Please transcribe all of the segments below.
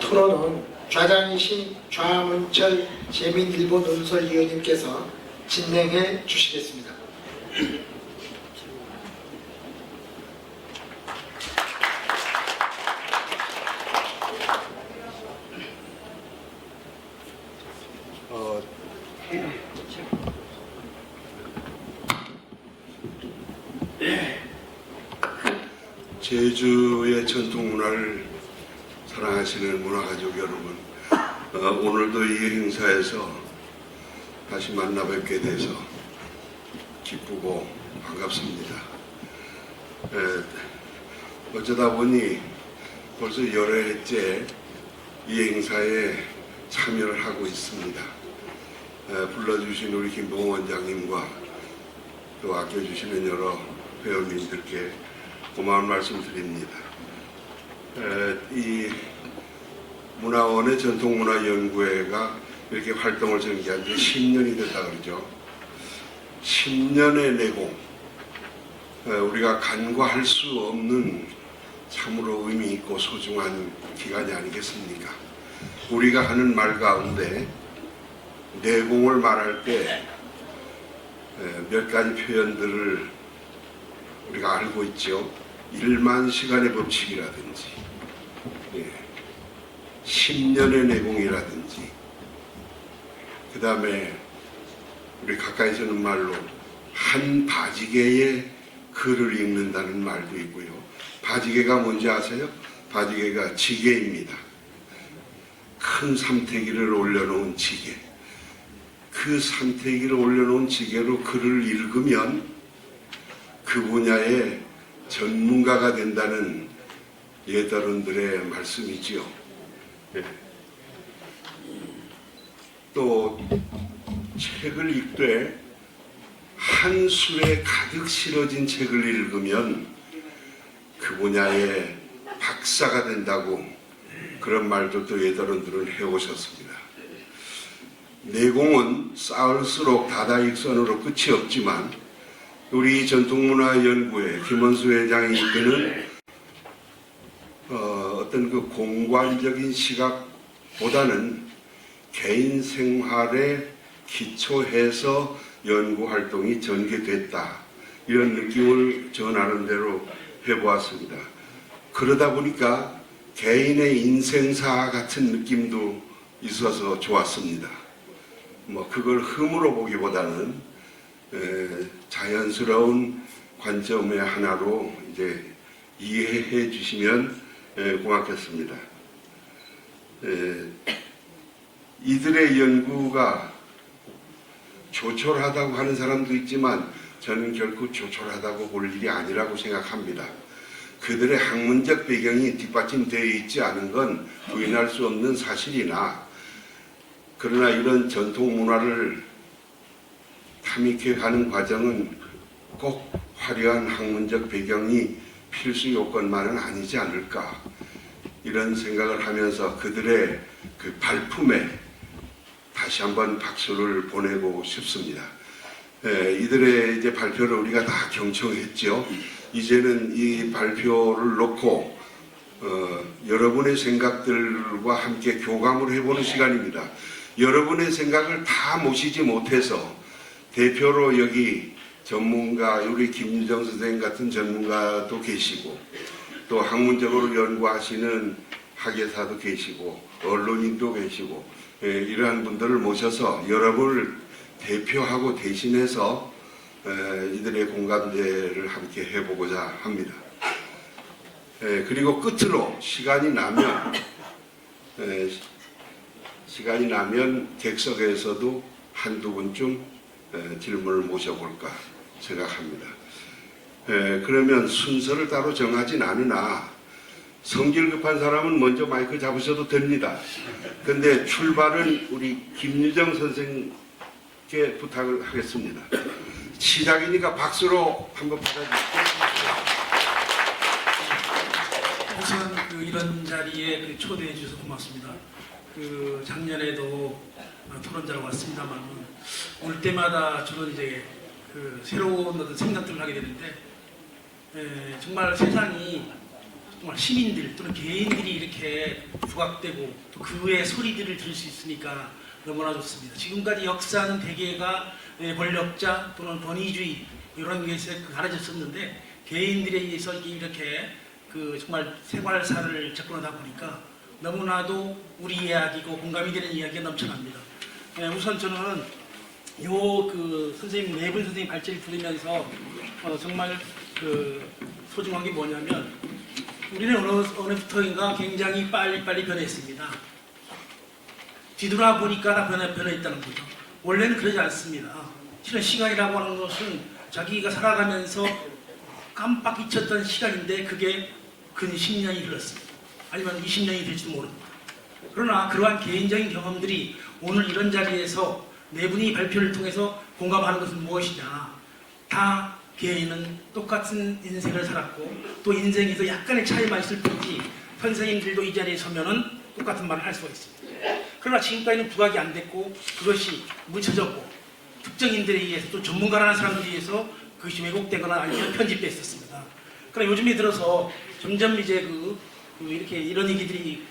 토론은 좌장이신 좌문철 재민일보 논설위원님께서 진행해 주시겠습니다. 제주의 전통 문화를 사랑하시는 문화가족 여러분, 오늘도 이 행사에서 다시 만나 뵙게 돼서 기쁘고 반갑습니다. 어쩌다 보니 벌써 여러 해째 이 행사에 참여를 하고 있습니다. 불러주신 우리 김봉호 원장님과 또 아껴주시는 여러 회원님들께 고마운 말씀 드립니다. 이 문화원의 전통문화연구회가 이렇게 활동을 전개한 지 10년이 됐다 그러죠. 10년의 내공, 우리가 간과할 수 없는 참으로 의미 있고 소중한 기간이 아니겠습니까? 우리가 하는 말 가운데 내공을 말할 때 몇 가지 표현들을 우리가 알고 있죠. 1만 시간의 법칙이라든지 10년의 내공이라든지, 그 다음에 우리 가까이 쓰는 말로 한 바지개의 글을 읽는다는 말도 있고요. 바지개가 뭔지 아세요? 바지개가 지게입니다. 큰 삼태기를 올려놓은 지게. 그 삼태기를 올려놓은 지게로 글을 읽으면 그 분야의 전문가가 된다는 예더른들의 말씀이지요. 또 책을 읽되 한 술에 가득 실어진 책을 읽으면 그 분야의 박사가 된다고 그런 말도 또 예더른들은 해오셨습니다. 내공은 쌓을수록 다다익선으로 끝이 없지만 우리 전통문화연구회 김원수 회장이 이끄는 어떤 그 공관적인 시각보다는 개인 생활에 기초해서 연구활동이 전개됐다, 이런 느낌을 저 나름대로 해보았습니다. 그러다 보니까 개인의 인생사 같은 느낌도 있어서 좋았습니다. 그걸 흠으로 보기보다는 자연스러운 관점의 하나로 이제 이해해 주시면 고맙겠습니다. 이들의 연구가 조촐하다고 하는 사람도 있지만 저는 결코 조촐하다고 볼 일이 아니라고 생각합니다. 그들의 학문적 배경이 뒷받침되어 있지 않은 건 부인할 수 없는 사실이나, 그러나 이런 전통 문화를 탐닉해 가는 과정은 꼭 화려한 학문적 배경이 필수 요건만은 아니지 않을까, 이런 생각을 하면서 그들의 그 발품에 다시 한번 박수를 보내고 싶습니다. 이들의 이제 발표를 우리가 다 경청했죠. 이제는 이 발표를 놓고 여러분의 생각들과 함께 교감을 해보는 시간입니다. 여러분의 생각을 다 모시지 못해서 대표로 여기 전문가, 우리 김유정 선생님 같은 전문가도 계시고, 또 학문적으로 연구하시는 학예사도 계시고, 언론인도 계시고, 이러한 분들을 모셔서 여러분을 대표하고 대신해서 이들의 공감대를 함께 해보고자 합니다. 그리고 끝으로 시간이 나면 객석에서도 한두 분쯤 질문을 모셔볼까 생각합니다. 그러면 순서를 따로 정하진 않으나 성질 급한 사람은 먼저 마이크 잡으셔도 됩니다. 근데 출발은 우리 김유정 선생님께 부탁을 하겠습니다. 시작이니까 박수로 한번 받아주시죠. 우선 이런 자리에 초대해 주셔서 고맙습니다. 작년에도 토론자로 왔습니다만 올 때마다 저는 이제 새로운 어떤 생각들을 하게 되는데, 정말 세상이 정말 시민들 또는 개인들이 이렇게 부각되고 또 그의 소리들을 들을 수 있으니까 너무나 좋습니다. 지금까지 역사는 대개가 권력자 또는 권위주의 이런 것에 가려졌었는데 개인들에 의해서 이렇게 그 정말 생활사를 접근하다 보니까 너무나도 우리 이야기고 공감이 되는 이야기가 넘쳐납니다. 우선 저는 그 선생님 네 분 선생님 발제를 들으면서 정말 그 소중한 게 뭐냐면 우리는 어느부터인가 굉장히 빨리빨리 변했습니다. 뒤돌아보니까 다 변했다는 거죠. 원래는 그러지 않습니다. 실은 시간이라고 하는 것은 자기가 살아가면서 깜빡 잊혔던 시간인데 그게 근 10년이 흘렀습니다. 아니면 20년이 될지도 모릅니다. 그러나 그러한 개인적인 경험들이 오늘 이런 자리에서 네 분이 발표를 통해서 공감하는 것은 무엇이냐. 다 개인은 똑같은 인생을 살았고 또 인생에서 약간의 차이만 있을 뿐이지 선생님들도 이 자리에 서면은 똑같은 말을 할 수가 있습니다. 그러나 지금까지는 부각이 안 됐고 그것이 묻혀졌고 특정인들에 의해서 또 전문가라는 사람들에 의해서 그것이 왜곡되거나 아니면 편집됐었습니다. 그러나 요즘에 들어서 점점 이제 이렇게 이런 얘기들이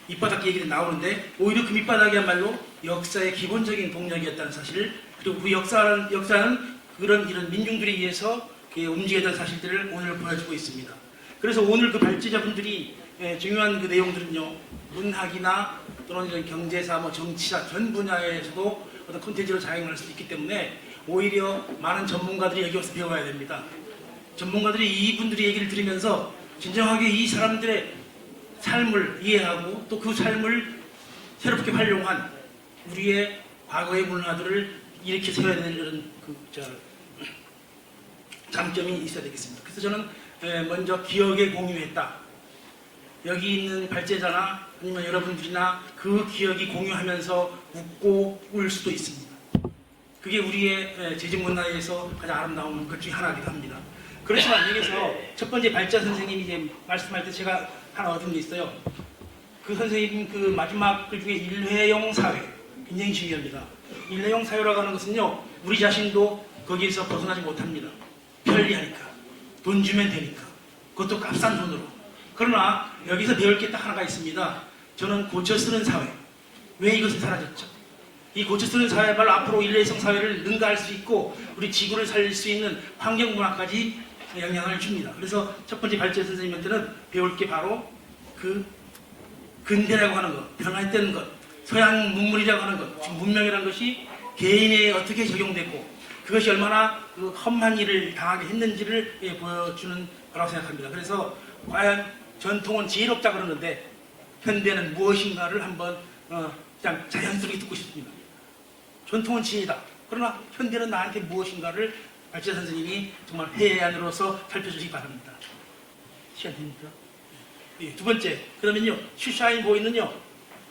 밑바닥 얘기들이 나오는데 오히려 그 밑바닥이야말로 역사의 기본적인 동력이었다는 사실 그리고 그 역사는 이런 민중들에 의해서 움직였던 사실들을 오늘 보여주고 있습니다. 그래서 오늘 그 발제자분들이 중요한 그 내용들은요 문학이나 또는 이런 경제사, 정치사 전 분야에서도 어떤 콘텐츠로 작용할 수 있기 때문에 오히려 많은 전문가들이 여기 와서 배워야 됩니다. 전문가들이 이분들의 얘기를 들으면서 진정하게 이 사람들의 삶을 이해하고 또 그 삶을 새롭게 활용한 우리의 과거의 문화들을 이렇게 세워야 되는 장점이 있어야 되겠습니다. 그래서 저는 먼저 기억에 공유했다. 여기 있는 발제자나 아니면 여러분들이나 그 기억이 공유하면서 웃고 울 수도 있습니다. 그게 우리의 재직 문화에서 가장 아름다운 것 중에 하나이기도 합니다. 그렇지만 여기서 첫 번째 발제자 선생님이 이제 말씀할 때 제가 하나 얻은 게 있어요. 그 선생님 그 마지막 글 중에 일회용 사회 굉장히 중요합니다. 일회용 사회라고 하는 것은요 우리 자신도 거기에서 벗어나지 못합니다. 편리하니까 돈 주면 되니까 그것도 값싼 돈으로. 그러나 여기서 배울 게 딱 하나가 있습니다. 저는 고쳐 쓰는 사회. 왜 이것이 사라졌죠? 이 고쳐 쓰는 사회야말로 앞으로 일회성 사회를 능가할 수 있고 우리 지구를 살릴 수 있는 환경 문화까지 영향을 줍니다. 그래서 첫 번째 발제 선생님한테는 배울 게 바로 그 근대라고 하는 것, 변화했던 것, 서양 문물이라고 하는 것, 지금 문명이라는 것이 개인에 어떻게 적용됐고 그것이 얼마나 그 험한 일을 당하게 했는지를 보여주는 거라고 생각합니다. 그래서 과연 전통은 지혜롭다 그러는데 현대는 무엇인가를 한번 그냥 자연스럽게 듣고 싶습니다. 전통은 지혜다. 그러나 현대는 나한테 무엇인가를 발제 선생님이 정말 해안으로서 살펴주시기 바랍니다. 시간 됩니까? 예, 두 번째, 그러면요, 슈샤인 보이는요,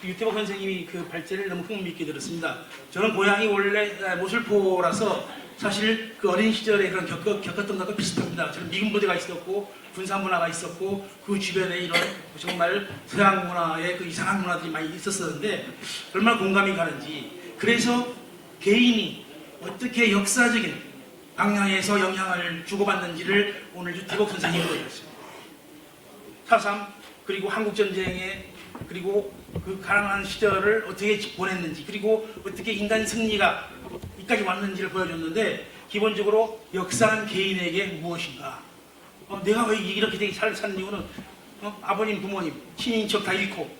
유태복 선생님이 그 발제를 너무 흥미있게 들었습니다. 저는 고향이 원래 모슬포라서 사실 그 어린 시절에 그런 겪었던 것과 비슷합니다. 저는 미군 부대가 있었고, 군사 문화가 있었고, 그 주변에 이런 정말 서양 문화의 그 이상한 문화들이 많이 있었었는데, 얼마나 공감이 가는지. 그래서 개인이 어떻게 역사적인 방향에서 영향을 주고받는지를 오늘 유태복 선생님이 보여줬어요. 4.3 그리고 한국전쟁에 그리고 그 가난한 시절을 어떻게 보냈는지 그리고 어떻게 인간 승리가 이까지 왔는지를 보여줬는데 기본적으로 역사는 개인에게 무엇인가 내가 왜 이렇게 되게 잘 사는 이유는 아버님 부모님 친인척 다 잃고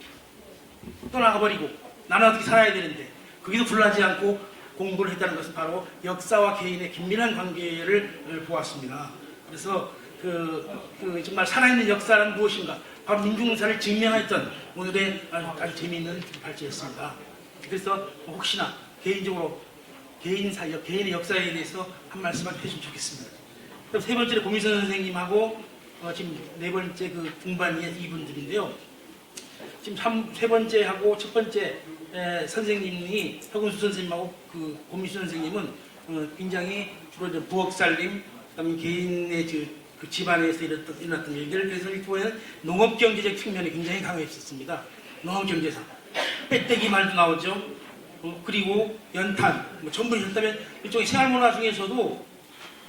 떠나가버리고 나는 어떻게 살아야 되는데 거기도 불나지 않고 공부를 했다는 것은 바로 역사와 개인의 긴밀한 관계를 보았습니다. 그래서 정말 살아있는 역사는 무엇인가? 바로 민중사를 증명했던 오늘의 아주 재미있는 발제였습니다. 그래서 혹시나 개인적으로 개인의 역사에 대해서 한 말씀만 해주면 좋겠습니다. 그럼 세 번째로 고미선 선생님하고 지금 네 번째 그 동반이 이분들인데요. 지금 세 번째하고 첫 번째 선생님이 혁은수 선생님하고 그 고미선 선생님은 굉장히 주로 이제 부엌살림, 그다음에 개인의 그 집안에서 일어났던 얘기를 그래서 이번에는 농업경제적 측면이 굉장히 강했었습니다. 농업경제상 빼떼기 말도 나오죠. 그리고 연탄, 전부 연탄면 일종의 생활문화 중에서도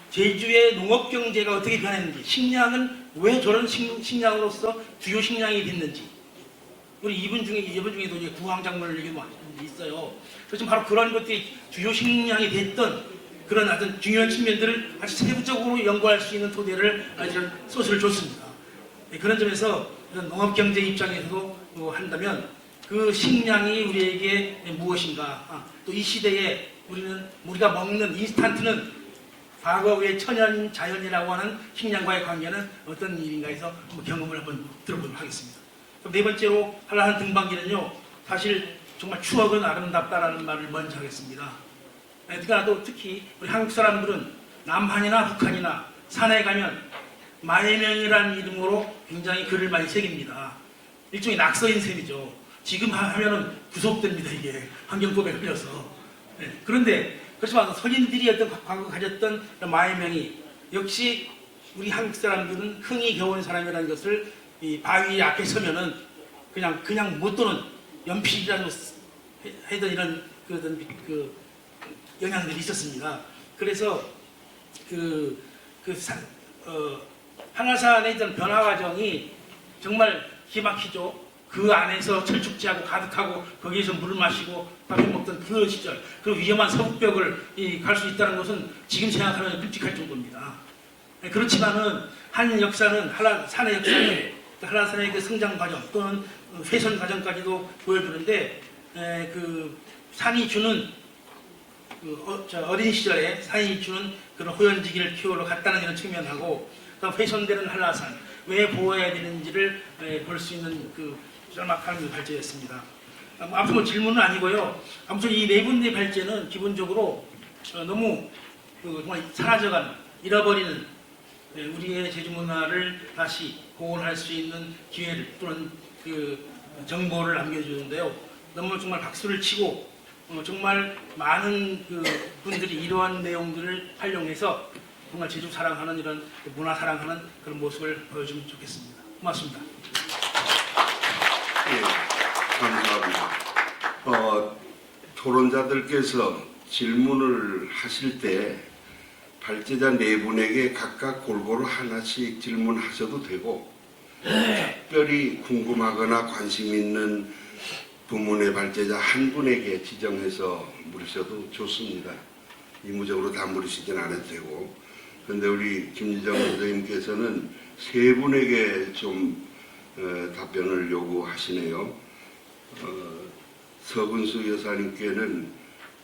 제주의 농업 경제가 어떻게 변했는지, 식량은 왜 저런 식량으로서 주요 식량이 됐는지, 우리 이분 중에도 이제 구황작물 얘기도 많이 있어요. 그래서 바로 그런 것들이 주요 식량이 됐던 그런 어떤 중요한 측면들을 아주 세부적으로 연구할 수 있는 토대를 아주 소스를 줬습니다. 그런 점에서 이런 농업 경제 입장에서도 한다면 그 식량이 우리에게 무엇인가, 또 이 시대에 우리가 먹는 인스턴트는 과거의 천연 자연이라고 하는 식량과의 관계는 어떤 일인가 해서 경험을 한번 들어보도록 하겠습니다. 그럼 네 번째로 한라산 등반기는요, 사실 정말 추억은 아름답다라는 말을 먼저 하겠습니다. 그러니까 특히 우리 한국 사람들은 남한이나 북한이나 산에 가면 마해명이라는 이름으로 굉장히 글을 많이 새깁니다. 일종의 낙서인 셈이죠. 지금 하면은 구속됩니다, 이게. 환경법에 걸려서. 그런데 그렇지만 선인들이 어떤 과거 가졌던 마해명이 역시 우리 한국 사람들은 흥이 겨운 사람이라는 것을 이 바위 앞에 서면은 그냥 못 도는 연필이라는 하던 이런 그 영향들이 있었습니다. 그래서 한라산의 이런 변화 과정이 정말 기막히죠. 그 안에서 철쭉지하고 가득하고 거기에서 물을 마시고 밥을 먹던 그 시절, 그 위험한 서북벽을 갈 수 있다는 것은 지금 생각하면 끔찍할 정도입니다. 그렇지만은 산의 역사는 한라산의 그 성장 과정 또는 훼손 과정까지도 보여주는데, 그 산이 주는 어린 시절에 산이 주는 그런 호연지기를 키우러 갔다는 이런 측면하고, 훼손되는 한라산 왜 보호해야 되는지를 볼 수 있는 그 짤막한 발제였습니다. 아무튼 질문은 아니고요. 아무튼 이 네 분의 발제는 기본적으로 너무 정말 사라져간, 잃어버리는 우리의 제주 문화를 다시 복원할 수 있는 기회를 또는 그 정보를 남겨주는데요. 너무 정말 박수를 치고 정말 많은 그 분들이 이러한 내용들을 활용해서 정말 제주 사랑하는 이런 문화 사랑하는 그런 모습을 보여주면 좋겠습니다. 고맙습니다. 예, 감사합니다. 토론자들께서 질문을 하실 때 발제자 네 분에게 각각 골고루 하나씩 질문하셔도 되고, 특별히 궁금하거나 관심 있는 부문의 발제자 한 분에게 지정해서 물으셔도 좋습니다. 의무적으로 다 물으시진 않아도 되고. 그런데 우리 김유정 선생님께서는 세 분에게 좀 답변을 요구하시네요. 서근수 여사님께는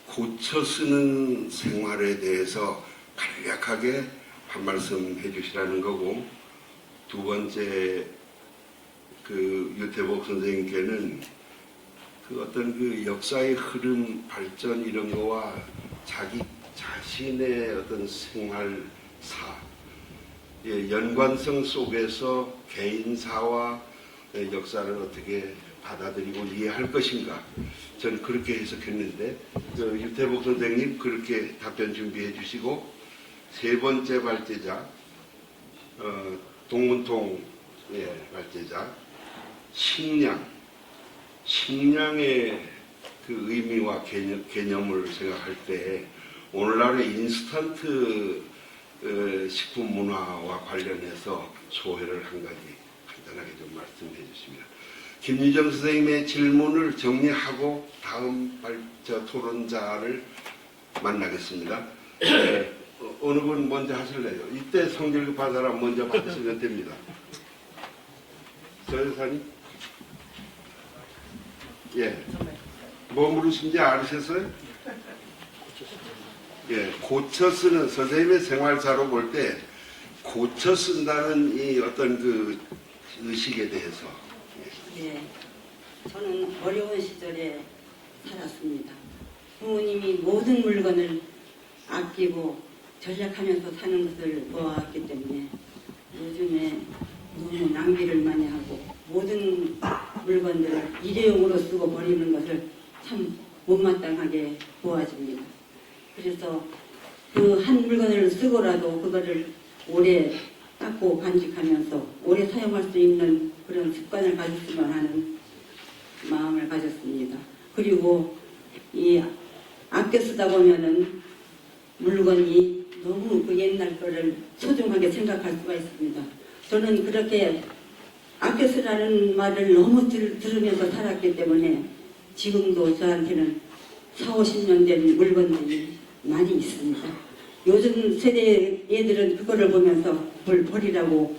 고쳐 쓰는 생활에 대해서 간략하게 한 말씀 해주시라는 거고, 두 번째 그 유태복 선생님께는 그 어떤 그 역사의 흐름, 발전 이런 거와 자기 자신의 어떤 생활사, 연관성 속에서 개인사와 역사를 어떻게 받아들이고 이해할 것인가, 저는 그렇게 해석했는데, 유태복 선생님 그렇게 답변 준비해 주시고, 세 번째 발제자 동문통 발제자 식량의 그 의미와 개념을 생각할 때 오늘날의 인스턴트 식품 문화와 관련해서 소회를 한 가지 간단하게 좀 말씀해 주십니다. 김유정 선생님의 질문을 정리하고 다음 토론자를 만나겠습니다. 어느 분 먼저 하실래요? 이때 성질 급한 사람 먼저 받으시면 됩니다. 저 여사님? 예. 뭐 물으신지 아시겠어요? 예. 고쳐 쓰는, 선생님의 생활사로 볼 때 고쳐 쓴다는 이 어떤 그 의식에 대해서. 예. 저는 어려운 시절에 살았습니다. 부모님이 모든 물건을 아끼고 절약하면서 사는 것을 보아왔기 때문에 요즘에 너무 낭비를 많이 하고 모든 물건들을 일회용으로 쓰고 버리는 것을 참 못마땅하게 보아집니다. 그래서 그 한 물건을 쓰고라도 그거를 오래 닦고 간직하면서 오래 사용할 수 있는 그런 습관을 가졌으면 하는 마음을 가졌습니다. 그리고 이 아껴 쓰다 보면은 물건이 너무 그 옛날 거를 소중하게 생각할 수가 있습니다. 저는 그렇게 아껴 쓰라는 말을 너무 들으면서 살았기 때문에 지금도 저한테는 4, 50년 된 물건들이 많이 있습니다. 요즘 세대 애들은 그거를 보면서 뭘 버리라고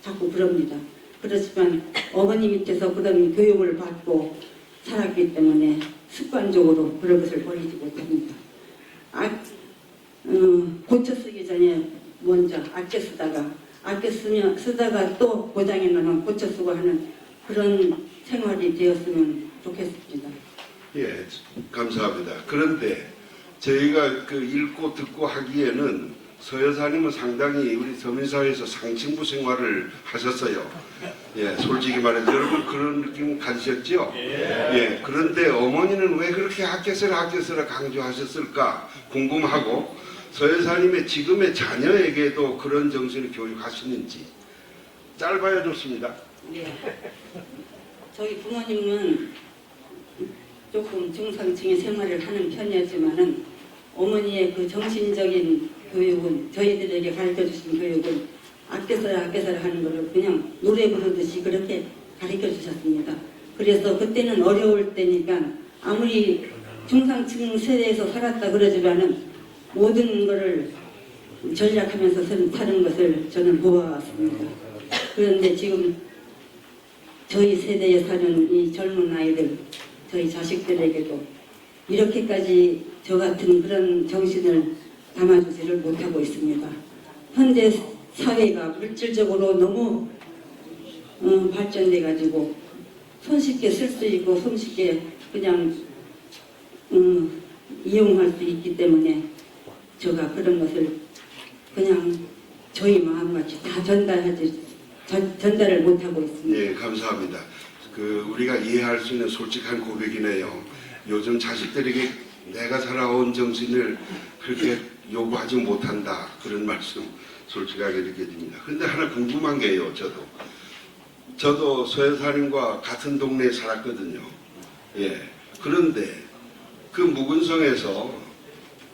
자꾸 그럽니다. 그렇지만 어머니 밑에서 그런 교육을 받고 살았기 때문에 습관적으로 그런 것을 버리지 못합니다. 고쳐 쓰기 전에 먼저 아껴 쓰다가 또 고장이 나면 고쳐 쓰고 하는 그런 생활이 되었으면 좋겠습니다. 예, 감사합니다. 그런데 저희가 그 읽고 듣고 하기에는 서 여사님은 상당히 우리 서민사회에서 상층부 생활을 하셨어요. 예, 솔직히 말해서 여러분 그런 느낌 가지셨죠? 예, 그런데 어머니는 왜 그렇게 아껴 쓰라 강조하셨을까 궁금하고 서 여사님의 지금의 자녀에게도 그런 정신을 교육하시는지 짧아야 좋습니다. 네. 저희 부모님은 조금 중상층의 생활을 하는 편이었지만은 어머니의 그 정신적인 교육은 저희들에게 가르쳐 주신 교육은 아껴 써라 하는 거를 그냥 노래 부르듯이 그렇게 가르쳐 주셨습니다. 그래서 그때는 어려울 때니까 아무리 중상층 세대에서 살았다 그러지만은 모든 거를 전략하면서 사는 것을 저는 보아왔습니다. 그런데 지금 저희 세대에 사는 이 젊은 아이들, 저희 자식들에게도 이렇게까지 저 같은 그런 정신을 담아주지를 못하고 있습니다. 현재 사회가 물질적으로 너무 발전돼 가지고 손쉽게 쓸 수 있고 손쉽게 그냥 이용할 수 있기 때문에 제가 그런 것을 그냥 저희 마음같이 다 전달을 못하고 있습니다. 예, 감사합니다. 우리가 이해할 수 있는 솔직한 고백이네요. 요즘 자식들에게 내가 살아온 정신을 그렇게 요구하지 못한다. 그런 말씀 솔직하게 느껴집니다. 근데 하나 궁금한 게요, 저도 서 여사님과 같은 동네에 살았거든요. 예. 그런데 그 묵은성에서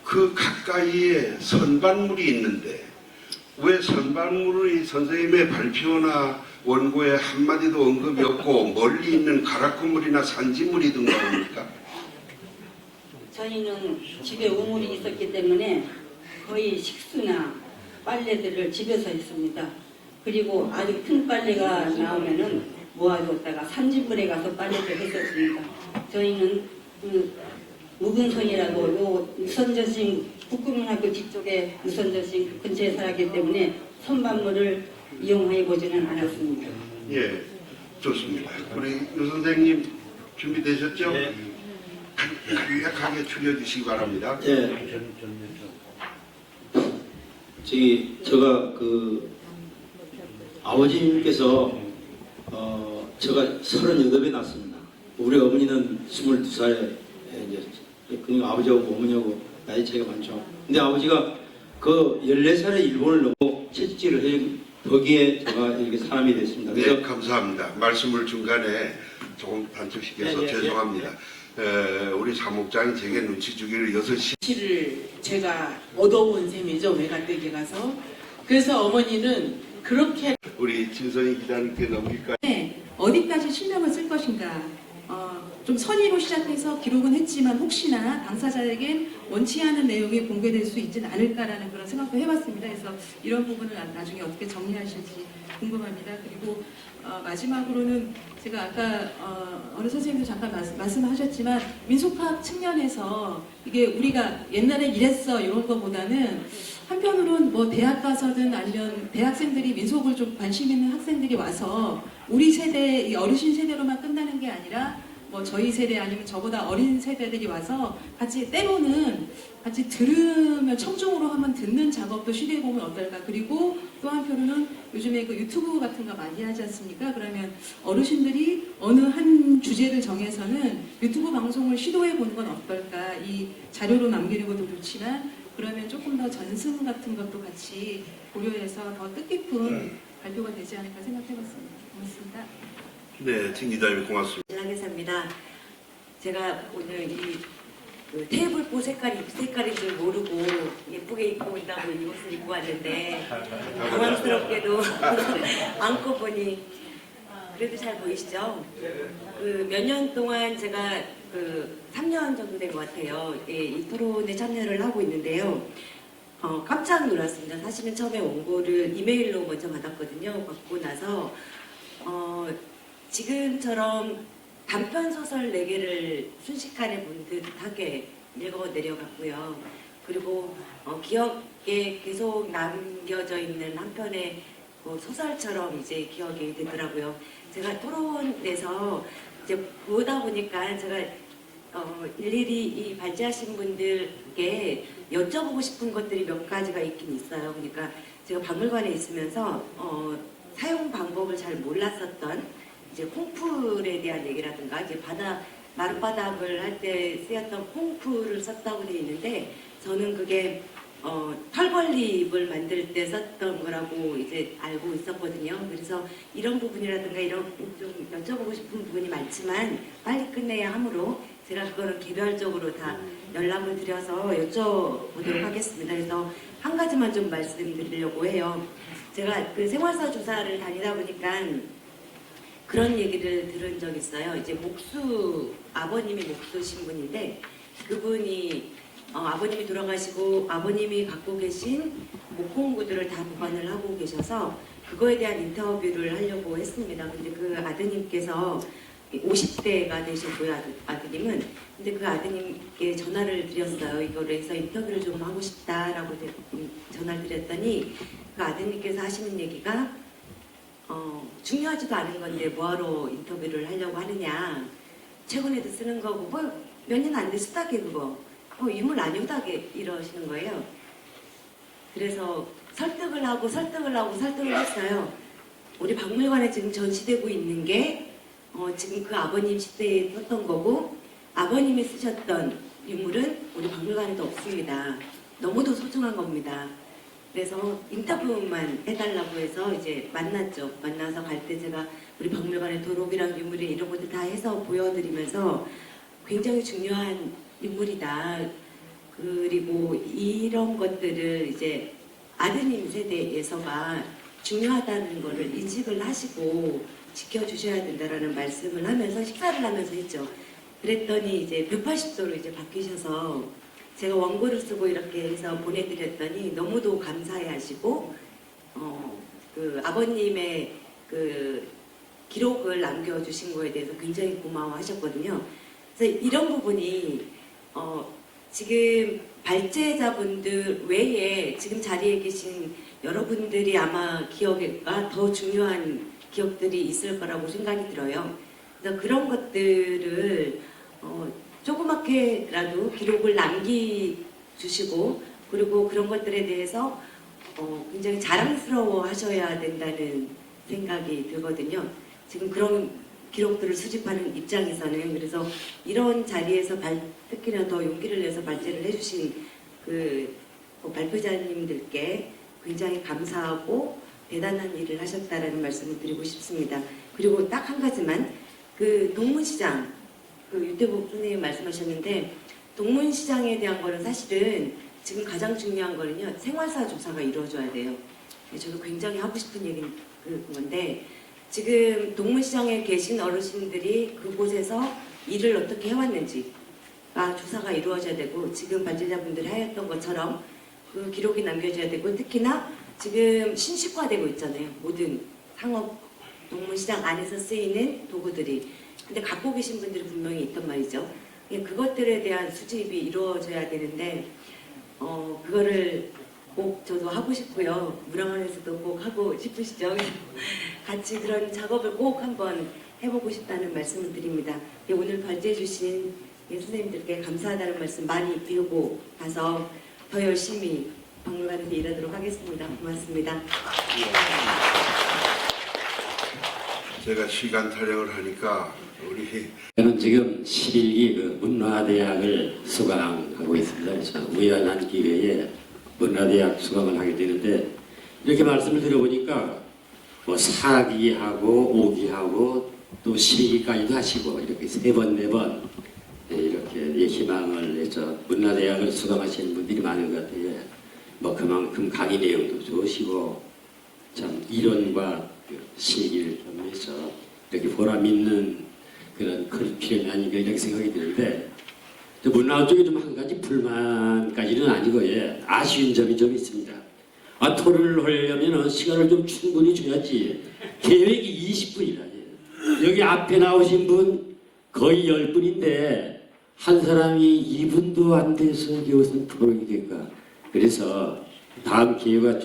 그 가까이에 선반물이 있는데 왜 선반물의 선생님의 발표나 원고에 한마디도 언급이 없고 멀리 있는 가락구물이나 산지물이든가 합니까? 저희는 집에 우물이 있었기 때문에 거의 식수나 빨래들을 집에서 했습니다. 그리고 아주 큰 빨래가 나오면은 모아뒀다가 산지물에 가서 빨래를 했었습니다. 저희는 묵은성이라고 요 유선저신 국군문학교 뒤쪽에 유선저신 근처에 살았기 때문에 선반물을 이용해 보지는 않았습니다. 예, 좋습니다. 우리 유 선생님 준비되셨죠? 네. 간략하게 추려주시기 바랍니다. 예. 제가 아버지님께서 제가 38에 낳았습니다. 우리 어머니는 22살에 그러니까 아버지하고 어머니하고 나이 차이가 많죠. 근데 아버지가 그 14살에 일본을 넘어 채찍질을 해 거기에 제가 이렇게 사람이 됐습니다. 네, 감사합니다. 말씀을 중간에 조금 단축시켜서 죄송합니다. 우리 사목장이 제게 눈치 주기를 6시 를 제가 얻어온 셈이죠. 외가댁에 가서. 그래서 어머니는 그렇게 우리 진선희 기자님께 넘길까요? 어디까지 실명을 쓸 것인가 좀 선의로 시작해서 기록은 했지만 혹시나 당사자에겐 원치 않은 내용이 공개될 수 있지는 않을까라는 그런 생각도 해봤습니다. 그래서 이런 부분을 나중에 어떻게 정리하실지 궁금합니다. 그리고 마지막으로는 제가 아까 어느 선생님도 잠깐 말씀하셨지만 민속학 측면에서 이게 우리가 옛날에 이랬어 이런 거보다는 한편으로는 뭐 대학 가서든 아니면 대학생들이 민속을 좀 관심 있는 학생들이 와서 우리 세대, 이 어르신 세대로만 끝나는 게 아니라 뭐 저희 세대 아니면 저보다 어린 세대들이 와서 같이 때로는 같이 들으면 청중으로 한번 듣는 작업도 시도해 보면 어떨까. 그리고 또 한편으로는 요즘에 그 유튜브 같은 거 많이 하지 않습니까? 그러면 어르신들이 어느 한 주제를 정해서는 유튜브 방송을 시도해 보는 건 어떨까. 이 자료로 남기는 것도 좋지만 그러면 조금 더 전승 같은 것도 같이 고려해서 더 뜻깊은 발표가 되지 않을까 생각해봤습니다. 고맙습니다. 네, 진 기자님 고맙습니다. 신랑회사입니다. 제가 오늘 이 그 테이블보 색깔인 줄 모르고 예쁘게 입고 온다고 이 옷을 입고 왔는데 당황스럽게도 안고 보니 그래도 잘 보이시죠? 그 몇 년 동안 제가 그 3년 정도 된 것 같아요. 예, 이 토론에 참여를 하고 있는데요. 깜짝 놀랐습니다. 사실은 처음에 원고를 이메일로 먼저 받았거든요. 받고 나서 지금처럼 단편 소설 4개를 순식간에 본 듯하게 읽어 내려갔고요. 그리고 기억에 계속 남겨져 있는 한 편의 소설처럼 이제 기억이 되더라고요. 제가 토론에서 이제 보다 보니까 제가 일일이 이 발제하신 분들께 여쭤보고 싶은 것들이 몇 가지가 있긴 있어요. 그러니까 제가 박물관에 있으면서 사용 방법을 잘 몰랐었던 이제 콩풀에 대한 얘기라든가 이제 마룻바닥을 할 때 쓰였던 콩풀을 썼다고 되어 있는데 저는 그게 털벌립을 만들 때 썼던 거라고 이제 알고 있었거든요. 그래서 이런 부분이라든가 이런 좀 여쭤보고 싶은 부분이 많지만 빨리 끝내야 하므로 제가 그거는 개별적으로 다 연락을 드려서 여쭤보도록 하겠습니다. 그래서 한 가지만 좀 말씀드리려고 해요. 제가 그 생활사 조사를 다니다 보니까 그런 얘기를 들은 적 있어요. 이제 아버님이 목수신 분인데 그분이 아버님이 돌아가시고 아버님이 갖고 계신 목공구들을 다 보관을 하고 계셔서 그거에 대한 인터뷰를 하려고 했습니다. 근데 그 아드님께서 50대가 되셨고요, 아드님은. 근데 그 아드님께 전화를 드렸어요. 이거를 해서 인터뷰를 좀 하고 싶다라고 전화를 드렸더니 그 아드님께서 하시는 얘기가 중요하지도 않은 건데 뭐하러 인터뷰를 하려고 하느냐. 최근에도 쓰는 거고 뭐 몇 년 안 돼 쓰다게 그거. 유물 아니오다게 이러시는 거예요. 그래서 설득을 하고 했어요. 우리 박물관에 지금 전시되고 있는 게 지금 그 아버님 시대에 썼던 거고 아버님이 쓰셨던 유물은 우리 박물관에도 없습니다. 너무도 소중한 겁니다. 그래서 인터뷰만 해달라고 해서 이제 만났죠. 만나서 갈 때 제가 우리 박물관의 도록이랑 유물이 이런 것들 다 해서 보여드리면서 굉장히 중요한 인물이다. 그리고 이런 것들을 이제 아드님 세대에서가 중요하다는 거를 인식을 하시고 지켜주셔야 된다라는 말씀을 하면서 식사를 하면서 했죠. 그랬더니 이제 180도로 이제 바뀌셔서 제가 원고를 쓰고 이렇게 해서 보내드렸더니 너무도 감사해 하시고 그 아버님의 그 기록을 남겨주신 거에 대해서 굉장히 고마워하셨거든요. 그래서 이런 부분이 지금 발제자분들 외에 지금 자리에 계신 여러분들이 아마 기억과 더 중요한 기억들이 있을 거라고 생각이 들어요. 그래서 그런 것들을 조그맣게라도 기록을 남겨주시고 그리고 그런 것들에 대해서 굉장히 자랑스러워 하셔야 된다는 생각이 들거든요. 지금 그런 기록들을 수집하는 입장에서는 그래서 이런 자리에서 특히나 더 용기를 내서 발제를 해주신 그 발표자님들께 굉장히 감사하고 대단한 일을 하셨다라는 말씀을 드리고 싶습니다. 그리고 딱 한 가지만 그 동문시장 그 유태복 선생님 말씀하셨는데 동문시장에 대한 거는 사실은 지금 가장 중요한 거는요 생활사 조사가 이루어져야 돼요. 저도 굉장히 하고 싶은 얘기는 건데 지금 동문시장에 계신 어르신들이 그곳에서 일을 어떻게 해왔는지가 조사가 이루어져야 되고 지금 발제자분들이 하였던 것처럼 그 기록이 남겨져야 되고 특히나 지금 신식화되고 있잖아요. 모든 상업 동문시장 안에서 쓰이는 도구들이. 근데 갖고 계신 분들이 분명히 있단 말이죠. 그것들에 대한 수집이 이루어져야 되는데 그거를 꼭 저도 하고 싶고요. 문화관에서도 꼭 하고 싶으시죠? 같이 그런 작업을 꼭 한번 해보고 싶다는 말씀을 드립니다. 오늘 발제해 주신 선생님들께 감사하다는 말씀 많이 드리고 가서 더 열심히 박물관에서 일하도록 하겠습니다. 고맙습니다. 제가 시간 타령을 하니까 우리 저는 지금 11기 그 문화대학을 수강하고 있습니다. 그래서 우연한 기회에 문화대학 수강을 하게 되는데 이렇게 말씀을 들어보니까 뭐 4기하고 5기하고 또 12기까지도 하시고 이렇게 3번, 4번 이렇게 희망을 해서 문화대학을 수강하시는 분들이 많은 것 같아요. 뭐 그만큼 강의 내용도 좋으시고 참 이론과 그 실기를 좀 해서 이렇게 보람 있는 그런 필요는 아닌가 이렇게 생각이 드는데 문화 쪽에 좀 한 가지 불만까지는 아니고 아쉬운 점이 좀 있습니다. 토론을 하려면 시간을 좀 충분히 줘야지. 계획이 20분이라니. 여기 앞에 나오신 분 거의 10분인데 한 사람이 2분도 안 돼서 이게 무슨 토론이 될까. 그래서 다음 기회가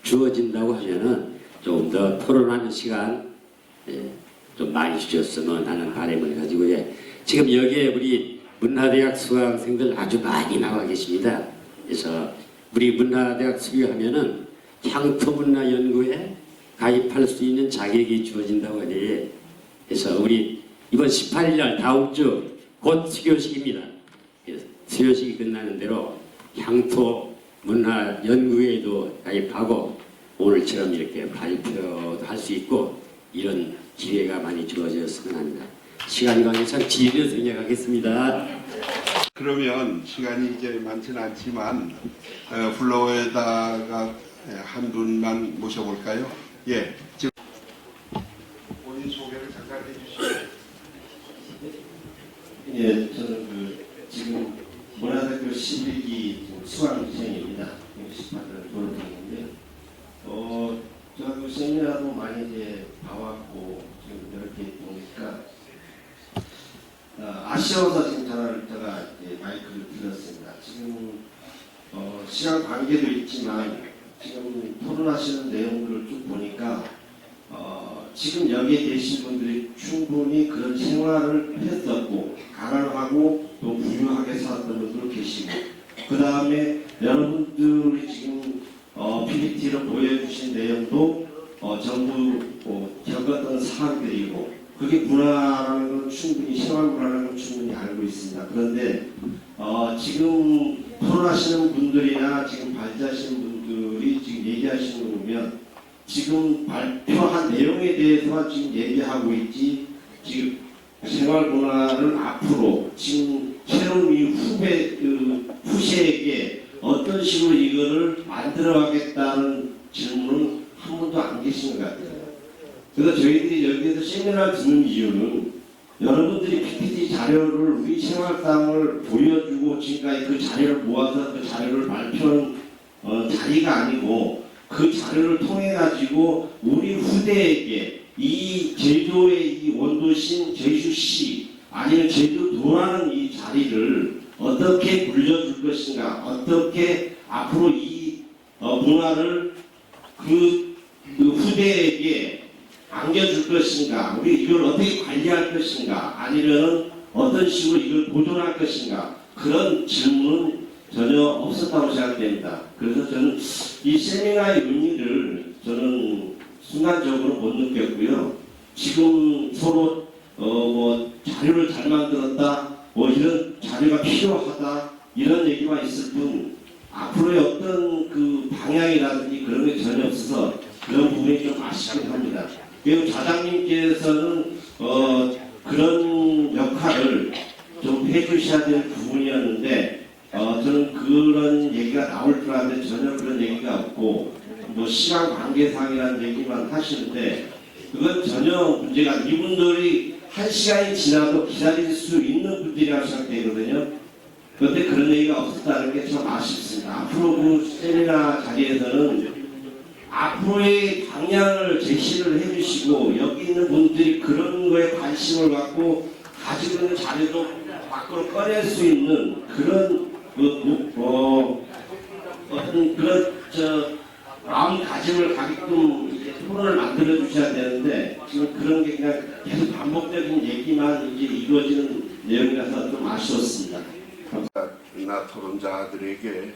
주어진다고 하면은 조금 더 토론하는 시간 좀 많이 주셨으면 하는 바람을 가지고 지금 여기에 우리 문화대학 수강생들 아주 많이 나와 계십니다. 그래서 우리 문화대학 수료하면은 향토문화연구에 가입할 수 있는 자격이 주어진다고 하니 그래서 우리 이번 18일 날 다음 주 곧 수료식입니다. 수료식이 끝나는 대로 향토문화연구회에도 가입하고 오늘처럼 이렇게 발표도 할 수 있고 이런 기회가 많이 주어졌으면 합니다. 시간이 관계상 지휘를 생략하겠습니다. 그러면 시간이 이제 많지는 않지만 플로어에다가 한 분만 모셔볼까요? 예, 지금 본인 소개를 잠깐 해주시죠. 예, 저는 지금 문화대학교 11기 수강생입니다. 18년 졸업 중인데, 제가 그 세미나도 많이 이제 봐왔고, 지금 이렇게 보니까, 아쉬워서 지금 전화를 제가 마이크를 들었습니다. 지금, 시간 관계도 있지만, 지금 토론하시는 내용들을 쭉 보니까, 지금 여기에 계신 분들이 충분히 그런 생활을 했었고 가난하고 또 부유하게 살았던 분들 계시고 그 다음에 여러분들이 지금 PPT로 보여주신 내용도 전부 겪었던 사항들이고 그게 문화라는 건 충분히 생활 문화라는 건 충분히 알고 있습니다. 그런데 지금 토론하시는 분들이나 지금 발제하시는 분들이 지금 얘기하시는 거 보면 지금 발표한 내용에 대해서만 지금 얘기하고 있지 지금 생활 문화를 앞으로 지금 새로운 이 후세에게 어떤 식으로 이거를 만들어가겠다는 질문은 한 번도 안 계신 것 같아요. 그래서 저희들이 여기에서 세미나를 듣는 이유는 여러분들이 PPT 자료를 우리 생활상을 보여주고 지금까지 그 자료를 모아서 그 자료를 발표하는 자리가 아니고 그 자료를 통해 가지고 우리 후대에게 이 제주도의 이 원도신 제주시 아니면 제주도라는 이 자리를 어떻게 물려줄 것인가, 어떻게 앞으로 이 문화를 그 후대에게 안겨줄 것인가, 우리 이걸 어떻게 관리할 것인가, 아니면 어떤 식으로 이걸 보존할 것인가 그런 질문은 전혀 없었다고 생각됩니다. 그래서 저는 이 세미나의 의미를 저는 순간적으로 못 느꼈고요. 지금 서로 자료를 잘 만들었다, 이런 자료가 필요하다 이런 얘기만 있을 뿐 앞으로의 어떤 그 방향이라든지 그런 게 전혀 없어서 그런 부분이 좀 아쉽긴 합니다. 그리고 자장님께서는 그런 역할을 좀 해주셔야 될 부분이었는데 저는 그런 얘기가 나올 줄 알았는데 전혀 그런 얘기가 없고 시간 관계상이라는 얘기만 하시는데 그건 전혀 문제가 이분들이 한 시간이 지나도 기다릴 수 있는 분들이라고 생각되거든요. 그런데 그런 얘기가 없었다는 게 참 아쉽습니다. 앞으로 그 세미나 자리에서는 앞으로의 방향을 제시를 해주시고 여기 있는 분들이 그런 거에 관심을 갖고 가지고 있는 자료도 밖으로 꺼낼 수 있는 그런 어떤 그런 마음가짐을 가게끔 토론을 만들어 주셔야 되는데 지금 그런 게 그냥 계속 반복적인 얘기만 이제 이루어지는 내용이라서 좀 아쉬웠습니다. 나 토론자들에게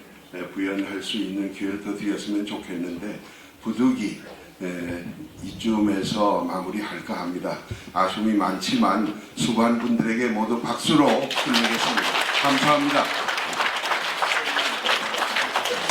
부연할 수 있는 기회를 더 드렸으면 좋겠는데 부득이 이쯤에서 마무리할까 합니다. 아쉬움이 많지만 수고한 분들에게 모두 박수로 끝내겠습니다. 감사합니다.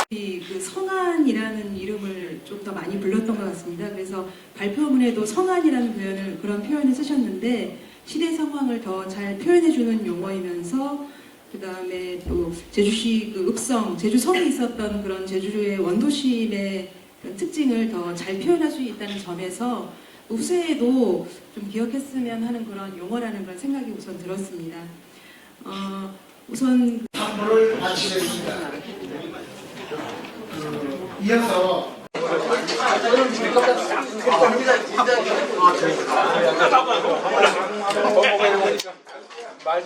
그 성안이라는 이름을 좀 더 많이 불렀던 것 같습니다. 그래서 발표문에도 성안이라는 그런 표현을 쓰셨는데 시대 상황을 더 잘 표현해주는 용어이면서 그 다음에 또 제주시 그 읍성, 제주성이 있었던 그런 제주의 원도심의 그런 특징을 더 잘 표현할 수 있다는 점에서 후세에도 좀 기억했으면 하는 그런 용어라는 그런 생각이 우선 들었습니다. 우선 선물을 마치겠습니다. 이어서 말